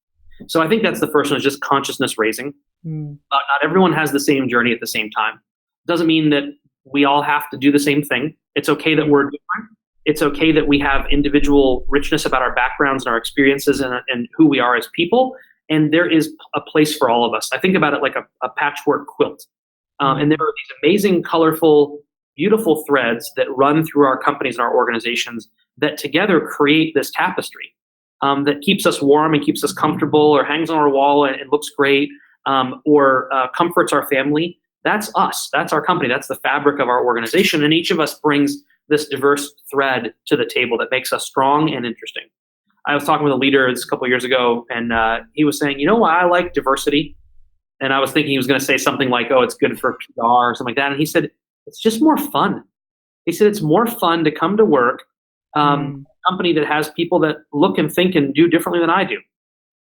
So I think that's the first one, is just consciousness raising. Not everyone has the same journey at the same time. Doesn't mean that we all have to do the same thing. It's okay that we're different. It's okay that we have individual richness about our backgrounds and our experiences and who we are as people. And there is a place for all of us. I think about it like a patchwork quilt. And there are these amazing, colorful, beautiful threads that run through our companies and our organizations that together create this tapestry that keeps us warm and keeps us comfortable, or hangs on our wall and looks great, or comforts our family. That's us. That's our company. That's the fabric of our organization. And each of us brings this diverse thread to the table that makes us strong and interesting. I was talking with a leader a couple of years ago, and he was saying, why I like diversity? And I was thinking he was going to say something like, oh, it's good for PR or something like that. And he said, it's just more fun. He said, it's more fun to come to work, a company that has people that look and think and do differently than I do.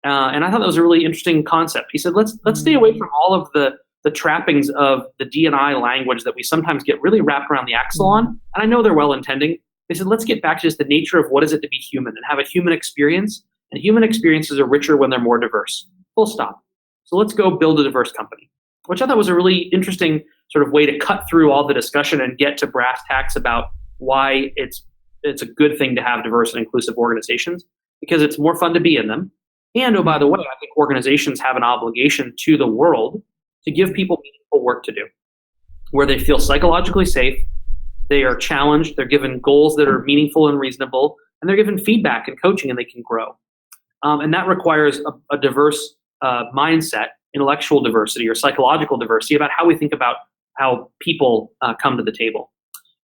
And I thought that was a really interesting concept. He said, let's stay away from all of the trappings of the D&I language that we sometimes get really wrapped around the axle on. And I know they're well-intending. They said, let's get back to just the nature of what is it to be human and have a human experience. And human experiences are richer when they're more diverse. Full stop. So let's go build a diverse company, which I thought was a really interesting sort of way to cut through all the discussion and get to brass tacks about why it's a good thing to have diverse and inclusive organizations, because it's more fun to be in them. And, oh, by the way, I think organizations have an obligation to the world to give people meaningful work to do, where they feel psychologically safe, they are challenged, they're given goals that are meaningful and reasonable, and they're given feedback and coaching, and they can grow. And that requires a diverse mindset, intellectual diversity or psychological diversity about how we think about how people come to the table.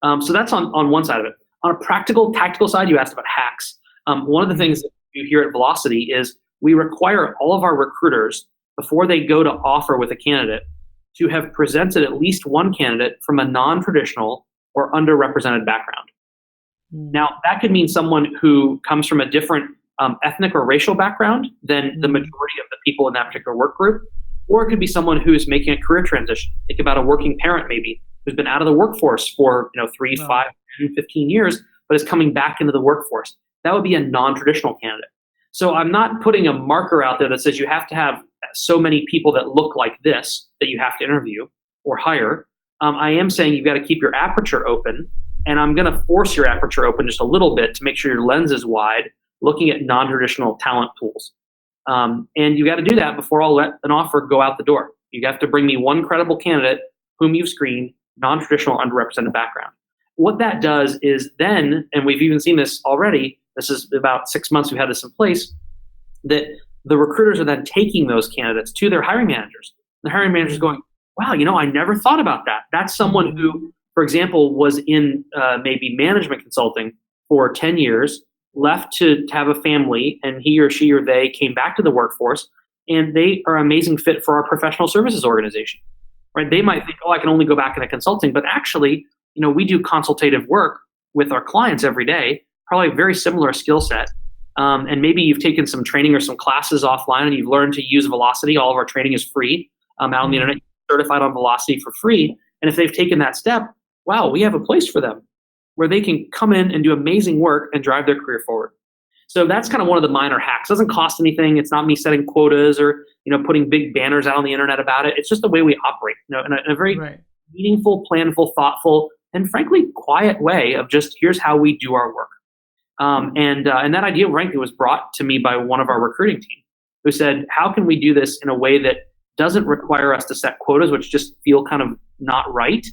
So that's on one side of it. On a practical, tactical side, you asked about hacks. One of the things that we do here at Vlocity is we require all of our recruiters, before they go to offer with a candidate, to have presented at least one candidate from a non-traditional or underrepresented background. Now, that could mean someone who comes from a different ethnic or racial background than the majority of the people in that particular work group, or it could be someone who's making a career transition. Think about a working parent maybe who's been out of the workforce for 3, 5, 10, 15 years, but is coming back into the workforce. That would be a non-traditional candidate. So I'm not putting a marker out there that says you have to have so many people that look like this that you have to interview or hire. I am saying you've got to keep your aperture open, and I'm going to force your aperture open just a little bit to make sure your lens is wide, looking at non-traditional talent pools. And you got to do that before I'll let an offer go out the door. You have to bring me one credible candidate whom you've screened, non-traditional, underrepresented background. What that does is then, and we've even seen this already, this is about 6 months we've had this in place, that the recruiters are then taking those candidates to their hiring managers. The hiring managers going, wow, I never thought about that. That's someone who, for example, was in maybe management consulting for 10 years, left to have a family, and he or she or they came back to the workforce, and they are an amazing fit for our professional services organization. Right? They might think, I can only go back into consulting, but actually, we do consultative work with our clients every day, probably a very similar skill set. And maybe you've taken some training or some classes offline and you've learned to use Vlocity. All of our training is free out on the internet, certified on Vlocity for free. And if they've taken that step, wow, we have a place for them where they can come in and do amazing work and drive their career forward. So that's kind of one of the minor hacks. It doesn't cost anything. It's not me setting quotas or putting big banners out on the internet about it. It's just the way we operate, in a very meaningful, planful, thoughtful, and frankly quiet way of just here's how we do our work. And that idea, frankly, was brought to me by one of our recruiting team, who said, how can we do this in a way that doesn't require us to set quotas, which just feel kind of not right,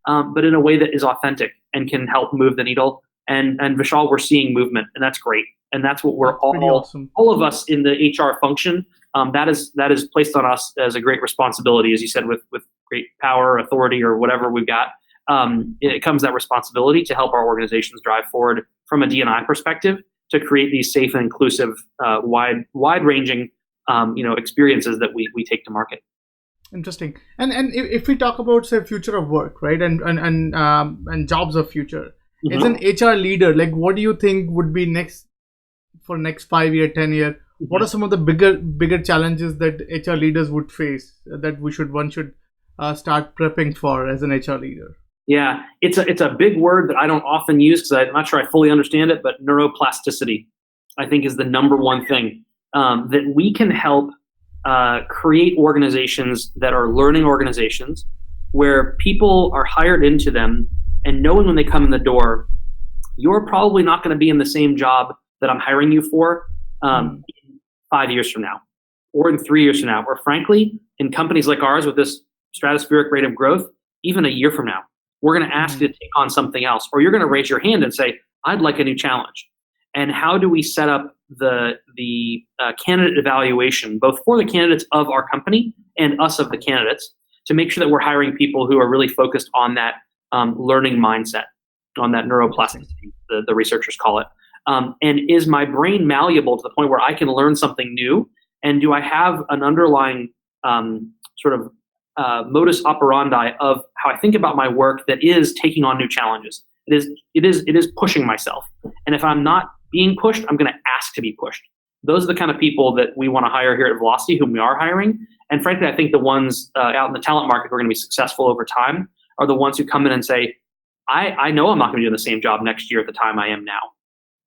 but in a way that is authentic and can help move the needle. And Vishal, we're seeing movement, and that's great. And that's what we're Awesome. all of us in the HR function. That is placed on us as a great responsibility, as you said, with great power, authority, or whatever we've got. It comes that responsibility to help our organizations drive forward from a D&I perspective to create these safe and inclusive, wide-ranging, experiences that we take to market. Interesting. And if we talk about, say, future of work, right, and jobs of future, as an HR leader, like, what do you think would be next 5 year, 10 year? What are some of the bigger challenges that HR leaders would face that one should start prepping for as an HR leader? Yeah, it's a big word that I don't often use because I'm not sure I fully understand it, but neuroplasticity, I think, is the number one thing that we can help create organizations that are learning organizations where people are hired into them and knowing when they come in the door, you're probably not going to be in the same job that I'm hiring you for 5 years from now or in 3 years from now, or frankly, in companies like ours with this stratospheric rate of growth, even a year from now. We're going to ask you to take on something else, or you're going to raise your hand and say, I'd like a new challenge. And how do we set up the candidate evaluation, both for the candidates of our company and us of the candidates, to make sure that we're hiring people who are really focused on that learning mindset, on that neuroplasticity, the researchers call it. And is my brain malleable to the point where I can learn something new? And do I have an underlying modus operandi of how I think about my work that is taking on new challenges? It is pushing myself. And if I'm not being pushed, I'm going to ask to be pushed. Those are the kind of people that we want to hire here at Vlocity, whom we are hiring. And frankly, I think the ones out in the talent market who are going to be successful over time are the ones who come in and say, I know I'm not going to be doing the same job next year at the time I am now.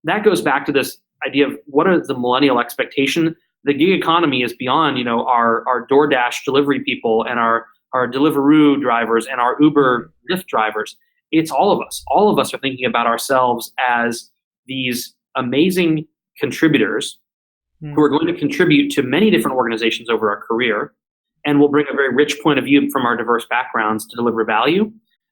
That goes back to this idea of what is the millennial expectation. The gig economy is beyond, our DoorDash delivery people and our Deliveroo drivers and our Uber Lyft drivers. It's all of us. All of us are thinking about ourselves as these amazing contributors who are going to contribute to many different organizations over our career, and will bring a very rich point of view from our diverse backgrounds to deliver value.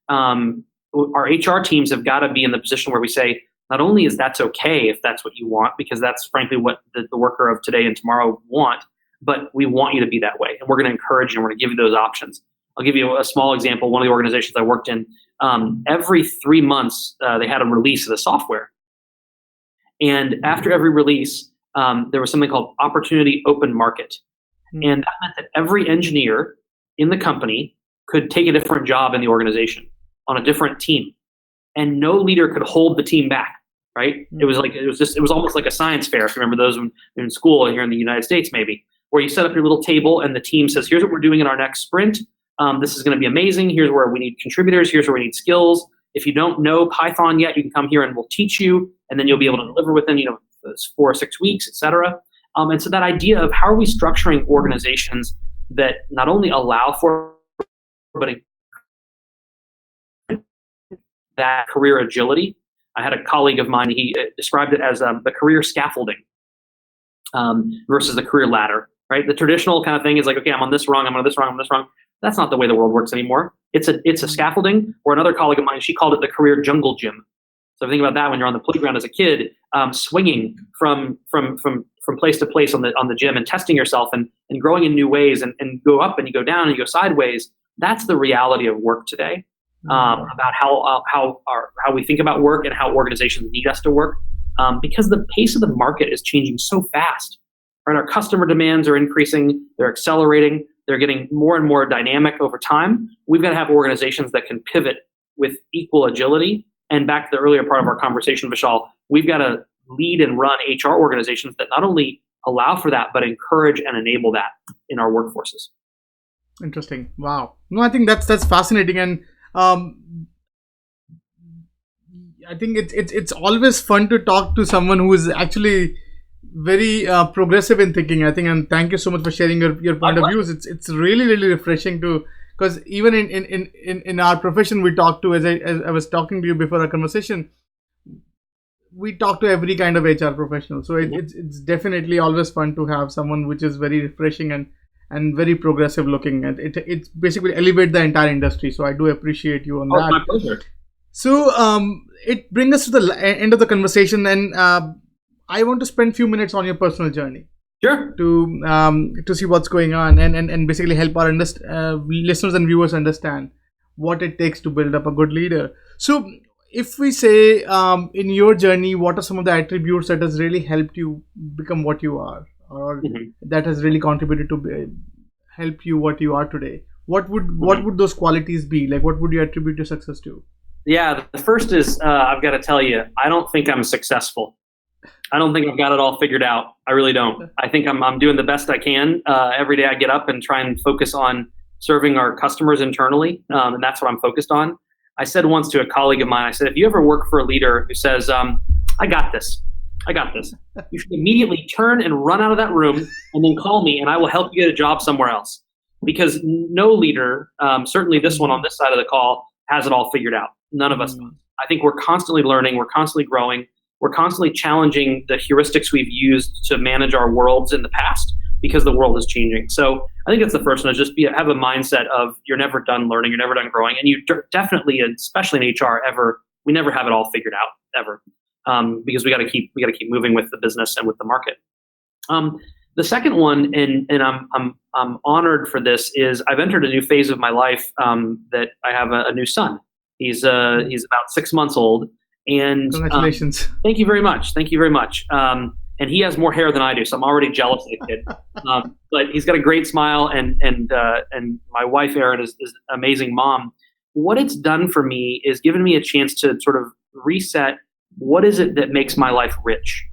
Our HR teams have got to be in the position where we say, not only is that's okay if that's what you want, because that's frankly what the worker of today and tomorrow want, but we want you to be that way. And we're going to encourage you and we're going to give you those options. I'll give you a small example. One of the organizations I worked in, every 3 months, they had a release of the software. And after every release, there was something called Opportunity Open Market. And that meant that every engineer in the company could take a different job in the organization on a different team. And no leader could hold the team back, right? It was almost like a science fair. If you remember those in school here in the United States, maybe, where you set up your little table and the team says, here's what we're doing in our next sprint. This is going to be amazing. Here's where we need contributors. Here's where we need skills. If you don't know Python yet, you can come here and we'll teach you, and then you'll be able to deliver within 4 or 6 weeks, et cetera. And so that idea of how are we structuring organizations that not only allow for, but that career agility. I had a colleague of mine, he described it as the career scaffolding versus the career ladder, right? The traditional kind of thing is like, okay, I'm on this rung, I'm on this rung, I'm on this rung. That's not the way the world works anymore. It's a scaffolding. Or another colleague of mine, she called it the career jungle gym. So think about that when you're on the playground as a kid, swinging from place to place on the gym and testing yourself and growing in new ways and go up and you go down and you go sideways. That's the reality of work today. About how we think about work and how organizations need us to work, because the pace of the market is changing so fast. Right, our customer demands are increasing, they're accelerating, they're getting more and more dynamic over time. We've got to have organizations that can pivot with equal agility. And back to the earlier part of our conversation, Vishal, we've got to lead and run HR organizations that not only allow for that, but encourage and enable that in our workforces. Interesting. Wow. No, I think that's fascinating. And I think it's always fun to talk to someone who is actually very progressive in thinking, I think. And thank you so much for sharing your point of views. It's really, really refreshing to, because even in our profession, we talk to, as I was talking to you before our conversation, we talk to every kind of HR professional, so Mhm. it's definitely always fun to have someone which is very refreshing and very progressive looking, and it's basically elevate the entire industry. So I do appreciate you on Oh, it's that. my pleasure. So it brings us to the end of the conversation, and I want to spend few minutes on your personal journey Sure. to see what's going on, and basically help our listeners and viewers understand what it takes to build up a good leader. So if we say, in your journey, what are some of the attributes that has really helped you become what you are, or Mhm. that has really contributed to help you what you are today? What Mhm. would those qualities be? Like, what would you attribute your success to? Yeah, the first is I've got to tell you, I don't think I'm successful. I don't think I've got it all figured out. I really don't. I think I'm doing the best I can. Every day I get up and try and focus on serving our customers internally, and that's what I'm focused on. I said once to a colleague of mine, I said, if you ever work for a leader who says, I got this, I got this, you should immediately turn and run out of that room and then call me and I will help you get a job somewhere else. Because no leader, certainly this one on Mhm. this side of the call, has it all figured out. None of us does. Mm. I think we're constantly learning, we're constantly growing, we're constantly challenging the heuristics we've used to manage our worlds in the past because the world is changing. So I think that's the first one, is just have a mindset of you're never done learning, you're never done growing, and you definitely, especially in HR, we never have it all figured out ever, because we got to keep moving with the business and with the market. Um, the second one, and I'm honored for this, is I've entered a new phase of my life, that I have a new son. He's about 6 months old, and Congratulations. thank you very much. Thank you very much. And he has more hair than I do, so I'm already jealous of the kid. But he's got a great smile, and my wife Erin is an amazing mom. What it's done for me is given me a chance to sort of reset. What is it that makes my life rich?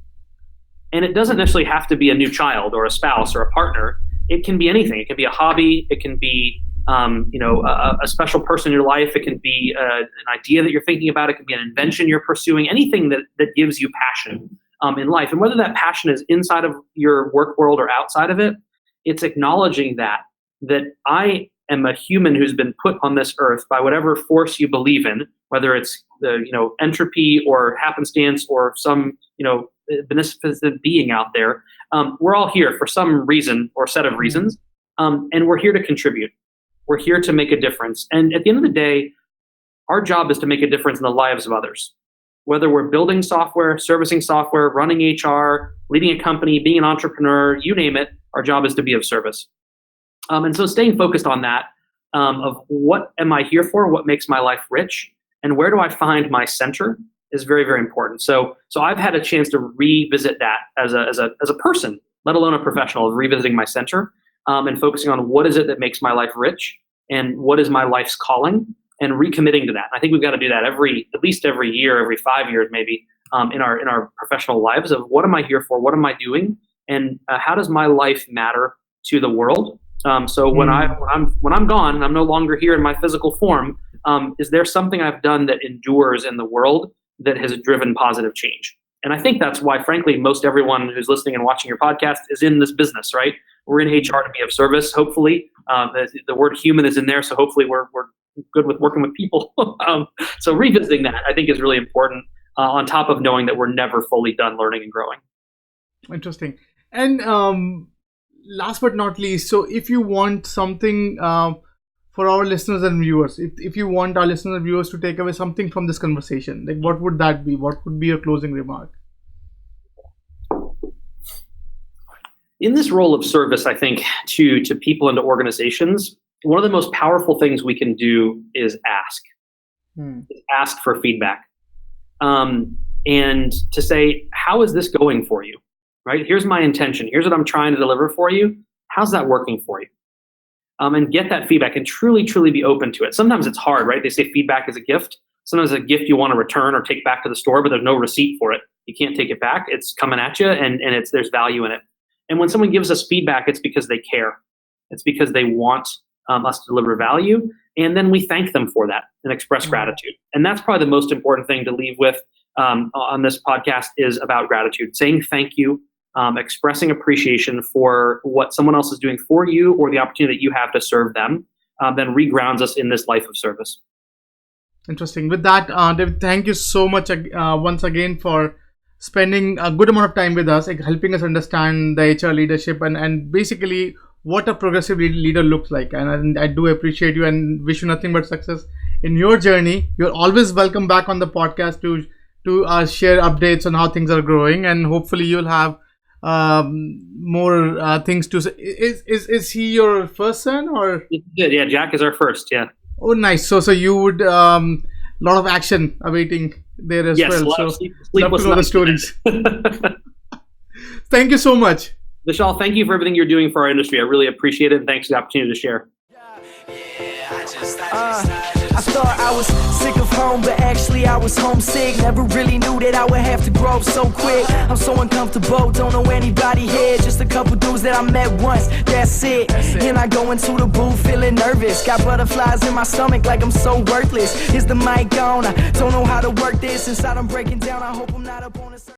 And it doesn't necessarily have to be a new child or a spouse or a partner. It can be anything. It can be a hobby. It can be a special person in your life. It can be an idea that you're thinking about. It can be an invention you're pursuing. Anything that gives you passion in life. And whether that passion is inside of your work world or outside of it, it's acknowledging that I am a human who's been put on this earth by whatever force you believe in, whether it's entropy or happenstance or some beneficent being out there. We're all here for some reason or set of Mm. reasons, and we're here to contribute. We're here to make a difference. And at the end of the day, our job is to make a difference in the lives of others. Whether we're building software, servicing software, running HR, leading a company, being an entrepreneur, you name it, our job is to be of service. And so staying focused on that, of what am I here for? What makes my life rich? And where do I find my center is very, very important. So I've had a chance to revisit that as a person, let alone a professional, of revisiting my center, and focusing on what is it that makes my life rich and what is my life's calling, and recommitting to that. I think we've got to do that at least every year, every 5 years maybe, in our professional lives, of what am I here for? What am I doing? And how does my life matter to the world? So Mm. when I'm gone and I'm no longer here in my physical form, is there something I've done that endures in the world that has driven positive change? And I think that's why, frankly, most everyone who's listening and watching your podcast is in this business, right? We're in HR to be of service. Hopefully, the word human is in there, so hopefully we're good with working with people. So revisiting that, I think, is really important. On top of knowing that we're never fully done learning and growing. Interesting. And last but not least, so if you want something for our listeners and viewers, if you want our listeners and viewers to take away something from this conversation, like what would that be? What would be your closing remark? In this role of service, I think to people and to organizations, one of the most powerful things we can do is Hmm. ask for feedback, and to say, how is this going for you? Right? Here's my intention. Here's what I'm trying to deliver for you. How's that working for you? And get that feedback and truly, truly be open to it. Sometimes it's hard, right? They say feedback is a gift. Sometimes it's a gift you want to return or take back to the store, but there's no receipt for it. You can't take it back. It's coming at you, and there's value in it. And when someone gives us feedback, it's because they care. It's because they want us to deliver value. And then we thank them for that and express Hmm. gratitude. And that's probably the most important thing to leave with on this podcast, is about gratitude, saying thank you, expressing appreciation for what someone else is doing for you or the opportunity that you have to serve them, then regrounds us in this life of service. Interesting. With that, David, thank you so much once again for spending a good amount of time with us, like helping us understand the HR leadership and basically what a progressive leader looks like. And I do appreciate you and wish you nothing but success in your journey. You're always welcome back on the podcast to share updates on how things are growing, and hopefully you'll have more things to say. Is he your first son or? Yeah, Jack is our first. Yeah. Oh, nice. So you would lot of action awaiting there as yes, well. So love sleepless to know the stories. Thank you so much. Vishal, thank you for everything you're doing for our industry. I really appreciate it, and thanks for the opportunity to share. I thought I was sick of home, but actually I was homesick. Never really knew that I would have to grow up so quick. I'm so uncomfortable, don't know anybody here. Just a couple dudes that I met once, that's it. And I go into the booth feeling nervous. Got butterflies in my stomach like I'm so worthless. Is the mic on? I don't know how to work this. Inside I'm breaking down, I hope I'm not up on the